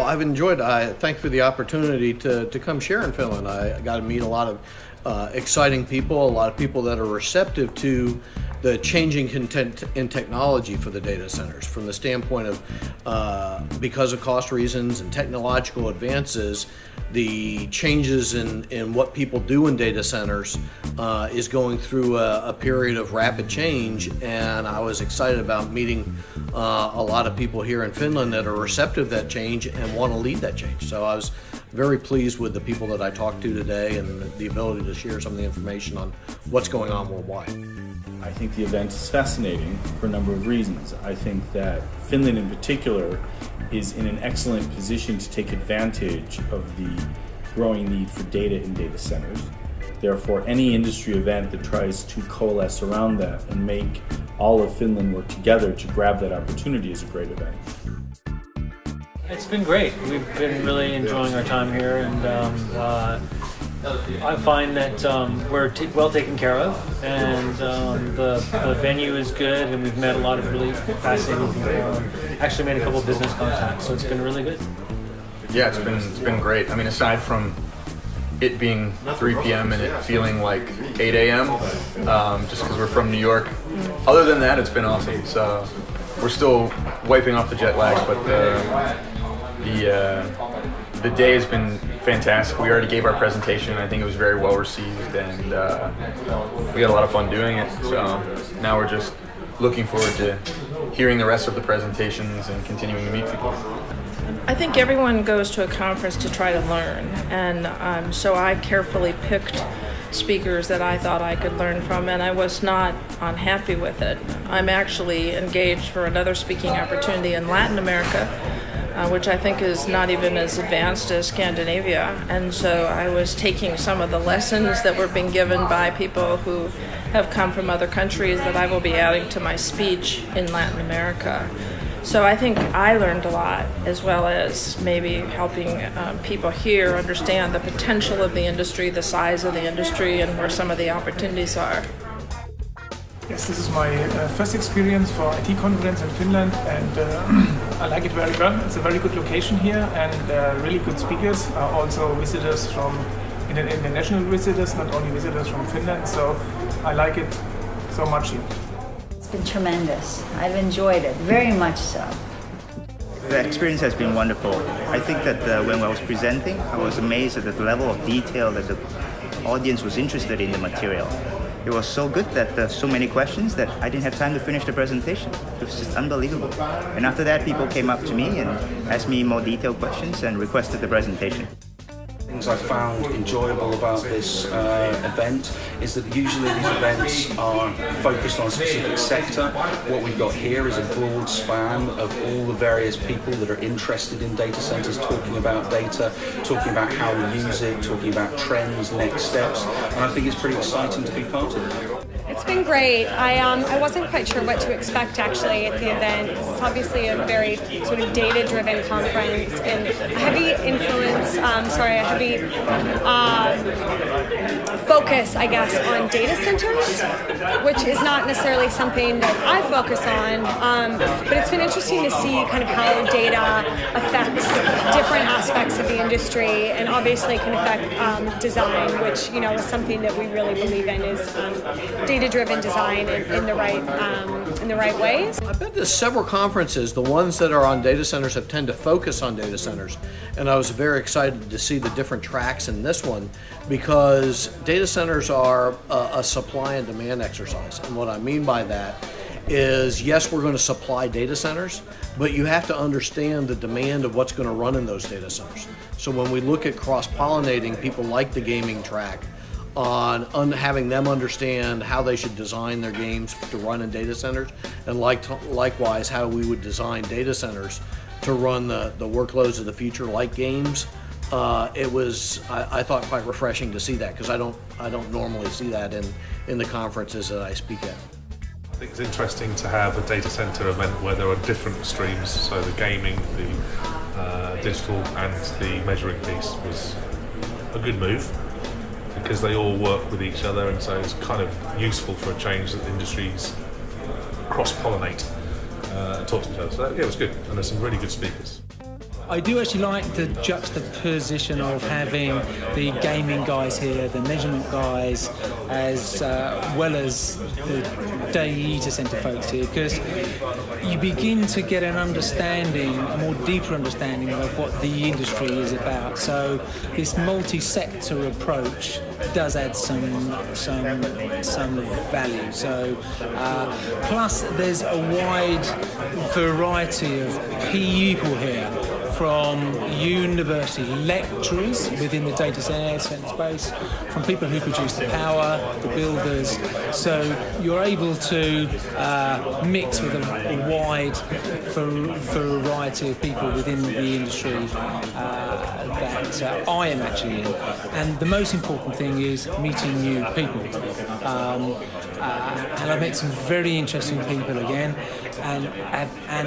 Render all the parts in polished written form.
Well, I've enjoyed. I thank you for the opportunity to come share in Finland. I got to meet a lot of exciting people, a lot of people that are receptive to the changing content in technology for the data centers, from the standpoint of because of cost reasons and technological advances, the changes in what people do in data centers is going through a period of rapid change, and I was excited about meeting a lot of people here in Finland that are receptive to that change and want to lead that change. So I was very pleased with the people that I talked to today and the ability to share some of the information on what's going on worldwide. I think the event is fascinating for a number of reasons. I think that Finland in particular is in an excellent position to take advantage of the growing need for data in data centers. Therefore, any industry event that tries to coalesce around that and make all of Finland work together to grab that opportunity is a great event. It's been great. We've been really enjoying our time here, and I find that we're well taken care of, and the venue is good, and we've met a lot of really fascinating people, and actually made a couple of business contacts, so it's been really good. Yeah, it's been great. I mean, aside from it being 3 p.m. and it feeling like 8 a.m., just because we're from New York. Other than that, it's been awesome. So we're still wiping off the jet lag, but the day has been fantastic. We already gave our presentation. I think it was very well received, and we had a lot of fun doing it. So now we're just looking forward to hearing the rest of the presentations and continuing to meet people. I think everyone goes to a conference to try to learn, and so I carefully picked speakers that I thought I could learn from, and I was not unhappy with it. I'm actually engaged for another speaking opportunity in Latin America, which I think is not even as advanced as Scandinavia, and so I was taking some of the lessons that were being given by people who have come from other countries that I will be adding to my speech in Latin America. So I think I learned a lot, as well as maybe helping people here understand the potential of the industry, the size of the industry, and where some of the opportunities are. Yes, this is my first experience for IT conference in Finland, and I like it very well. It's a very good location here, and really good speakers, also visitors from international visitors, not only visitors from Finland. So I like it so much here. It's been tremendous. I've enjoyed it very much so. The experience has been wonderful. I think that when I was presenting, I was amazed at the level of detail that the audience was interested in the material. It was so good that there are so many questions that I didn't have time to finish the presentation. It was just unbelievable. And after that, people came up to me and asked me more detailed questions and requested the presentation. Things I found enjoyable about this event is that usually these events are focused on a specific sector. What we've got here is a broad span of all the various people that are interested in data centers, talking about data, talking about how we use it, talking about trends, next steps, and I think it's pretty exciting to be part of it. It's been great. I wasn't quite sure what to expect actually at the event. It's obviously a very sort of data-driven conference and a heavy influence, a heavy focus, I guess, on data centers, which is not necessarily something that I focus on, but it's been interesting to see kind of how data affects different aspects of the industry, and obviously can affect design, which is something that we really believe in, is data-driven design in the right ways. I've been to several conferences. The ones that are on data centers have tend to focus on data centers, and I was very excited to see the different tracks in this one, because data centers are a supply and demand exercise. And what I mean by that is, yes, we're going to supply data centers, but you have to understand the demand of what's going to run in those data centers. So when we look at cross-pollinating, people like the gaming track, on having them understand how they should design their games to run in data centers, and likewise how we would design data centers to run the workloads of the future, like games. It was, I thought, quite refreshing to see that, because I don't normally see that in the conferences that I speak at. I think it's interesting to have a data center event where there are different streams, so the gaming, the digital, and the measuring piece was a good move, because they all work with each other, and so it's kind of useful for a change that industries cross-pollinate and talk to each other. So yeah, it was good, and there's some really good speakers. I do actually like the juxtaposition of having the gaming guys here, the measurement guys, as well as the data center folks here, because you begin to get an understanding, a more deeper understanding of what the industry is about. So this multi-sector approach does add some value. So plus there's a wide variety of people here, from university lecturers within the data center space, from people who produce the power, the builders. So you're able to mix with a wide variety of people within the industry that I am actually in. And the most important thing is meeting new people. And I've met some very interesting people again, and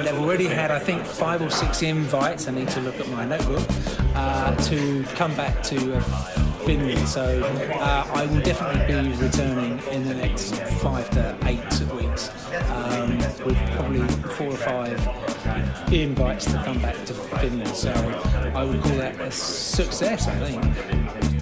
I've already had, I think, 5 or 6 invites. I need to look at my notebook to come back to Finland. So I will definitely be returning in the next 5 to 8 weeks, with probably 4 or 5 invites to come back to Finland. So I would call that a success, I think.